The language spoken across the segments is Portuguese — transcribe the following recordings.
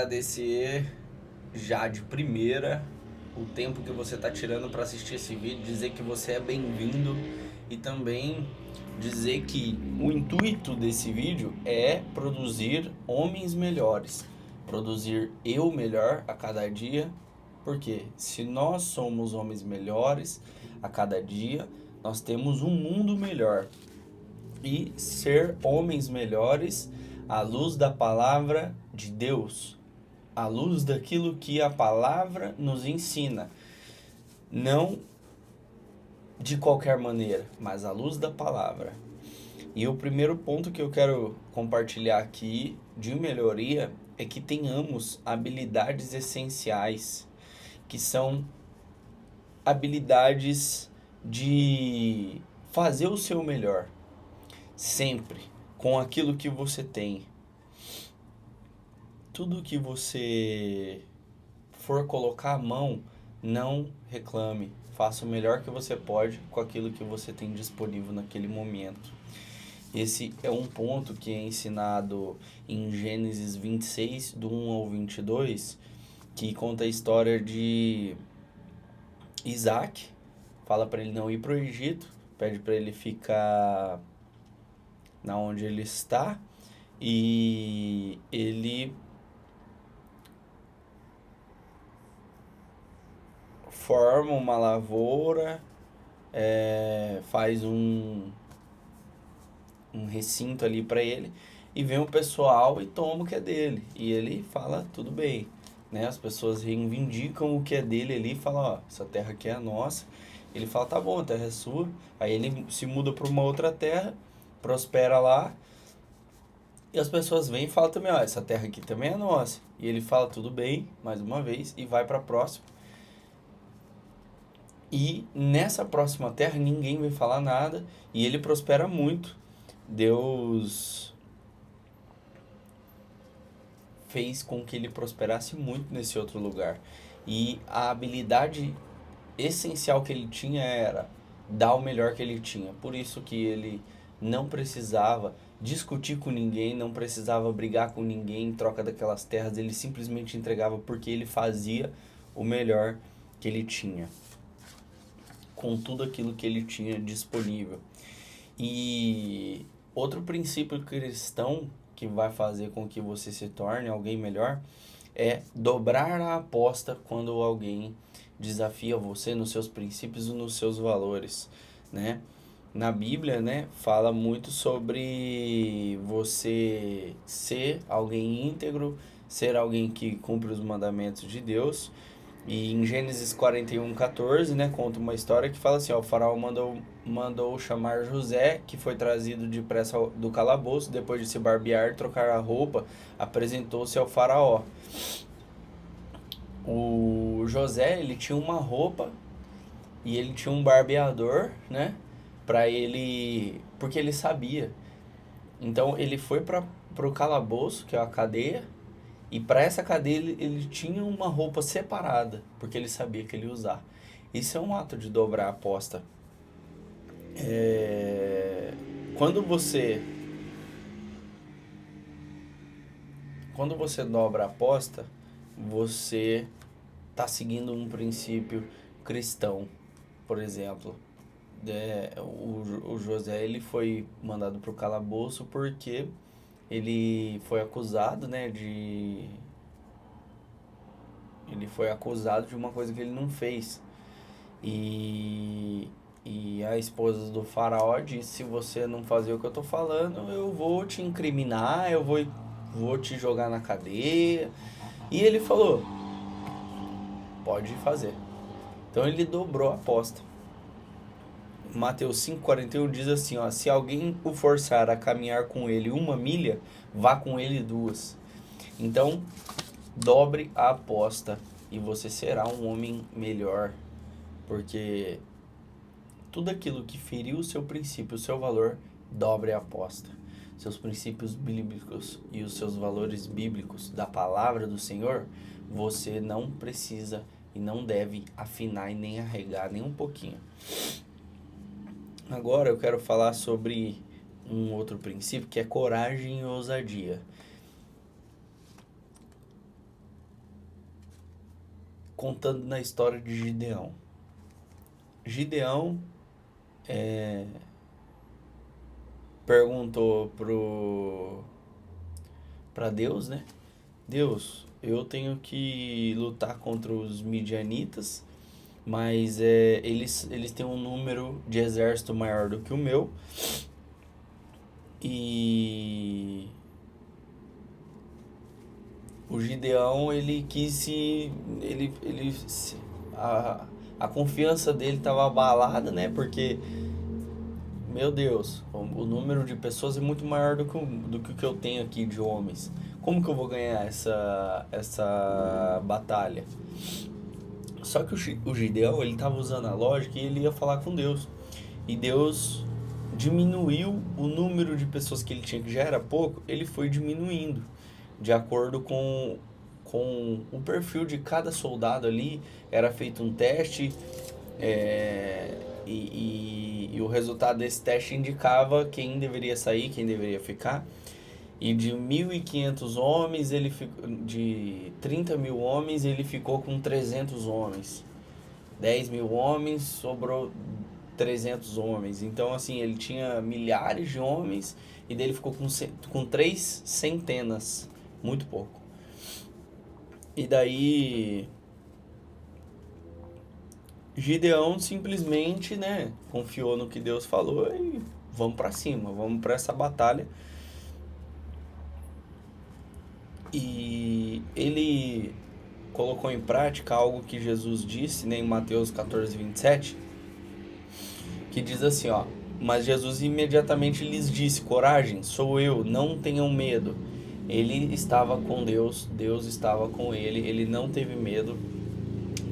Agradecer já de primeira o tempo que você está tirando para assistir esse vídeo, dizer que você é bem-vindo e também dizer que o intuito desse vídeo é produzir homens melhores, produzir eu melhor a cada dia, porque se nós somos homens melhores a cada dia, nós temos um mundo melhor. E ser homens melhores à luz da palavra de Deus, à luz daquilo que a palavra nos ensina, não de qualquer maneira, mas à luz da palavra. E o primeiro ponto que eu quero compartilhar aqui de melhoria é que tenhamos habilidades essenciais, que são habilidades de fazer o seu melhor, sempre, com aquilo que você tem. Tudo que você for colocar a mão, não reclame. Faça o melhor que você pode com aquilo que você tem disponível naquele momento. Esse é um ponto que é ensinado em Gênesis 26, do 1 ao 22, que conta a história de Isaac. Fala para ele não ir para o Egito, pede para ele ficar na onde ele está, e ele forma uma lavoura, faz um recinto ali para ele, e vem o pessoal e toma o que é dele. E ele fala, tudo bem, né? As pessoas reivindicam o que é dele ali e falam, ó, essa terra aqui é nossa. Ele fala, tá bom, a terra é sua. Aí ele se muda para uma outra terra, prospera lá, e as pessoas vêm e falam também, ó, essa terra aqui também é nossa. E ele fala, tudo bem, mais uma vez, e vai para a próxima. E nessa próxima terra ninguém vai falar nada e ele prospera muito. Deus fez com que ele prosperasse muito nesse outro lugar. E a habilidade essencial que ele tinha era dar o melhor que ele tinha. Por isso que ele não precisava discutir com ninguém, não precisava brigar com ninguém em troca daquelas terras. Ele simplesmente entregava porque ele fazia o melhor que ele tinha, com tudo aquilo que ele tinha disponível. E outro princípio cristão que vai fazer com que você se torne alguém melhor é dobrar a aposta quando alguém desafia você nos seus princípios e nos seus valores, né? Na Bíblia, né, fala muito sobre você ser alguém íntegro, ser alguém que cumpre os mandamentos de Deus. E em Gênesis 41:14, né, conta uma história que fala assim, ó, o faraó mandou chamar José, que foi trazido depressa do calabouço, depois de se barbear, trocar a roupa, apresentou-se ao faraó. O José, ele tinha uma roupa e ele tinha um barbeador, né, para ele, porque ele sabia. Então ele foi para pro calabouço, que é a cadeia, e para essa cadeia ele tinha uma roupa separada, porque ele sabia que ele ia usar. Isso é um ato de dobrar a aposta. É, Quando você, quando você dobra a aposta, você está seguindo um princípio cristão. Por exemplo, o José ele foi mandado para o calabouço porque ele foi acusado, né, ele foi acusado de uma coisa que ele não fez. E, e a esposa do faraó disse, se você não fazer o que eu tô falando, eu vou te incriminar, vou te jogar na cadeia. E ele falou, pode fazer. Então ele dobrou a aposta. Mateus 5:41 diz assim, ó, se alguém o forçar a caminhar com ele 1 milha, vá com ele 2. Então, dobre a aposta e você será um homem melhor, porque tudo aquilo que feriu o seu princípio, o seu valor, dobre a aposta. Seus princípios bíblicos e os seus valores bíblicos da palavra do Senhor, você não precisa e não deve afinar e nem arregar nem um pouquinho. Agora eu quero falar sobre um outro princípio que é coragem e ousadia. contando na história de Gideão. Gideão perguntou para Deus, né? Deus, eu tenho que lutar contra os midianitas, mas eles têm um número de exército maior do que o meu e o Gideão ele quis se ele se- a confiança dele estava abalada, né? Porque meu Deus, o número de pessoas é muito maior do que eu tenho aqui de homens. Como que eu vou ganhar essa batalha? Só que o Gideão, ele estava usando a lógica e ele ia falar com Deus. E Deus diminuiu o número de pessoas que ele tinha, que já era pouco, ele foi diminuindo. De acordo com o perfil de cada soldado ali, era feito um teste, e o resultado desse teste indicava quem deveria sair, quem deveria ficar. E de 1.500 homens, de 30 mil homens, ele ficou com 300 homens. 10 mil homens, sobrou 300 homens. Então, assim, ele tinha milhares de homens e dele ficou com 3 centenas. Muito pouco. E daí, Gideão simplesmente, né, confiou no que Deus falou e vamos para cima, vamos para essa batalha. E ele colocou em prática algo que Jesus disse, né, em Mateus 14:27, que diz assim, ó: mas Jesus imediatamente lhes disse: coragem, sou eu, não tenham medo. Ele estava com Deus, Deus estava com ele, ele não teve medo,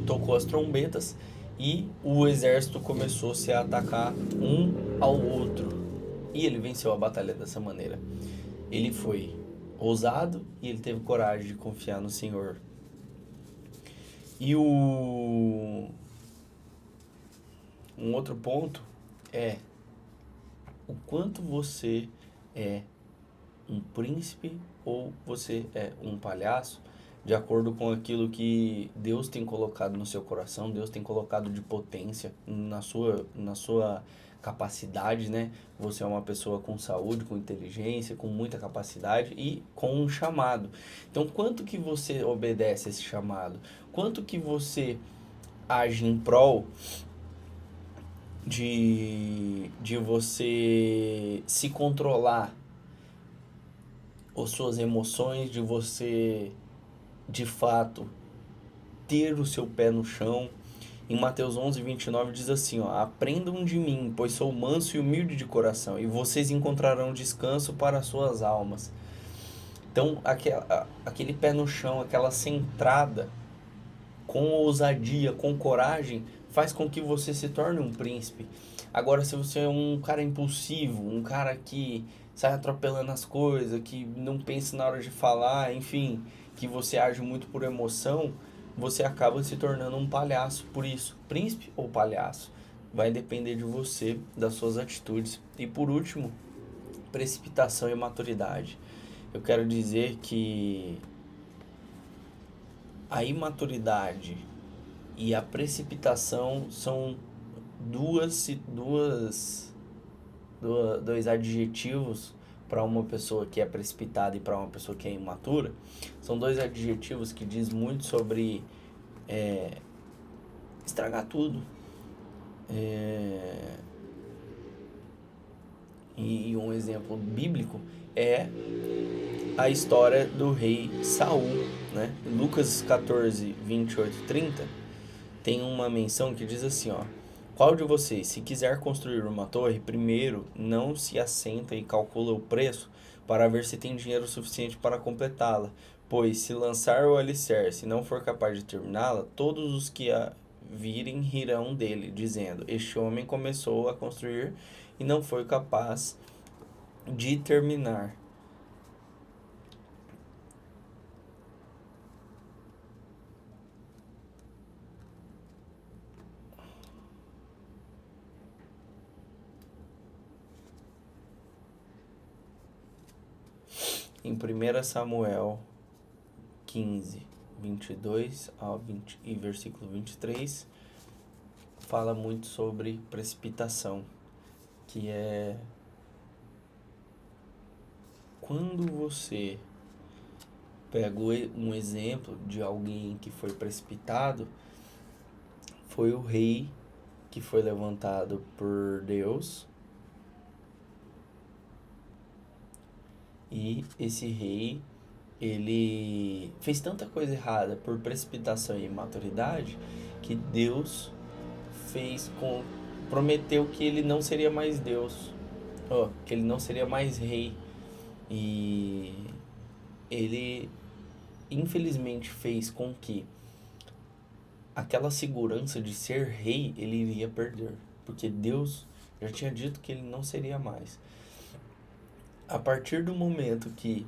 tocou as trombetas e o exército começou a se atacar um ao outro. E ele venceu a batalha dessa maneira. Ele foi ousado e ele teve coragem de confiar no Senhor. E um outro ponto é o quanto você é um príncipe ou você é um palhaço, de acordo com aquilo que Deus tem colocado no seu coração, Deus tem colocado de potência na sua capacidade, né? Você é uma pessoa com saúde, com inteligência, com muita capacidade e com um chamado. Então, quanto que você obedece esse chamado? Quanto que você age em prol de você se controlar as suas emoções, de você de fato ter o seu pé no chão. Em Mateus 11:29 diz assim, ó: aprendam de mim, pois sou manso e humilde de coração, e vocês encontrarão descanso para as suas almas. Então, aquele pé no chão, aquela centrada, com ousadia, com coragem, faz com que você se torne um príncipe. Agora, se você é um cara impulsivo, um cara que sai atropelando as coisas, que não pensa na hora de falar, enfim, que você age muito por emoção, você acaba se tornando um palhaço. Por isso, príncipe ou palhaço, vai depender de você, das suas atitudes. E por último, precipitação e maturidade. Eu quero dizer que a imaturidade e a precipitação são dois adjetivos para uma pessoa que é precipitada e para uma pessoa que é imatura. São dois adjetivos que diz muito sobre estragar tudo. E um exemplo bíblico é a história do rei Saul, né? Lucas 14, 28 e 30 tem uma menção que diz assim, ó: qual de vocês, se quiser construir uma torre, primeiro não se assenta e calcula o preço para ver se tem dinheiro suficiente para completá-la? Pois se lançar o alicerce e não for capaz de terminá-la, todos os que a virem rirão dele, dizendo: este homem começou a construir e não foi capaz de terminar. Em 1 Samuel 15, 22 ao 20 e versículo 23, fala muito sobre precipitação, que é quando você pega um exemplo de alguém que foi precipitado, foi o rei que foi levantado por Deus, e esse rei, ele fez tanta coisa errada por precipitação e imaturidade que Deus prometeu que ele não seria mais Deus, que ele não seria mais rei, e ele infelizmente fez com que aquela segurança de ser rei ele iria perder, porque Deus já tinha dito que ele não seria mais. A partir do momento que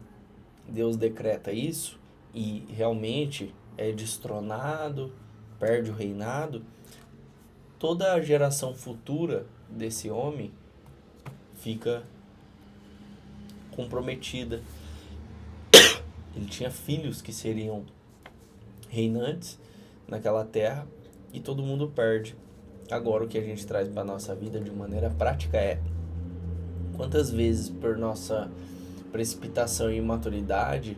Deus decreta isso e realmente é destronado, perde o reinado, toda a geração futura desse homem fica comprometida. Ele tinha filhos que seriam reinantes naquela terra e todo mundo perde. Agora o que a gente traz para nossa vida de maneira prática é: quantas vezes por nossa precipitação e imaturidade,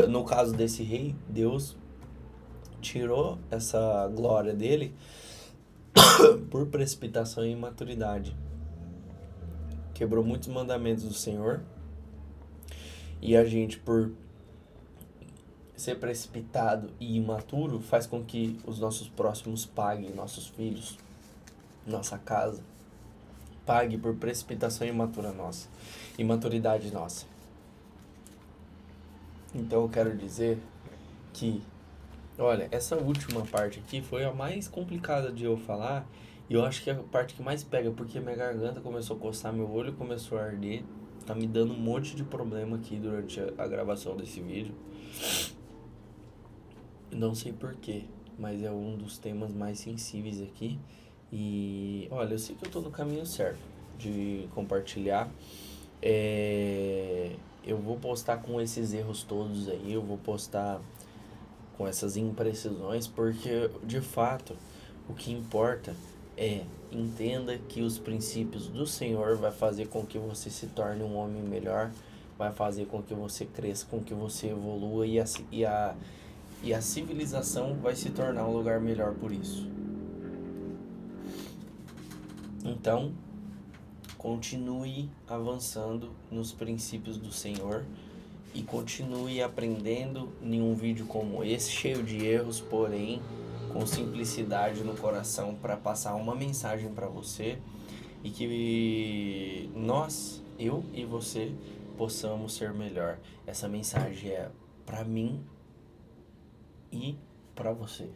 no caso desse rei, Deus tirou essa glória dele por precipitação e imaturidade. Quebrou muitos mandamentos do Senhor, e a gente, por ser precipitado e imaturo, faz com que os nossos próximos paguem, nossos filhos, nossa casa, pague por precipitação imaturidade nossa. Então eu quero dizer que, olha, essa última parte aqui foi a mais complicada de eu falar, e eu acho que é a parte que mais pega, porque minha garganta começou a coçar, meu olho começou a arder, tá me dando um monte de problema aqui durante a gravação desse vídeo. Não sei porquê, mas é um dos temas mais sensíveis aqui. E olha, eu sei que eu tô no caminho certo de compartilhar. Eu vou postar com esses erros todos aí, eu vou postar com essas imprecisões, porque de fato o que importa é: entenda que os princípios do Senhor vai fazer com que você se torne um homem melhor, vai fazer com que você cresça, com que você evolua, e a civilização vai se tornar um lugar melhor por isso. Então, continue avançando nos princípios do Senhor e continue aprendendo em um vídeo como esse, cheio de erros, porém com simplicidade no coração, para passar uma mensagem para você, e que nós, eu e você, possamos ser melhor. Essa mensagem é para mim e para você.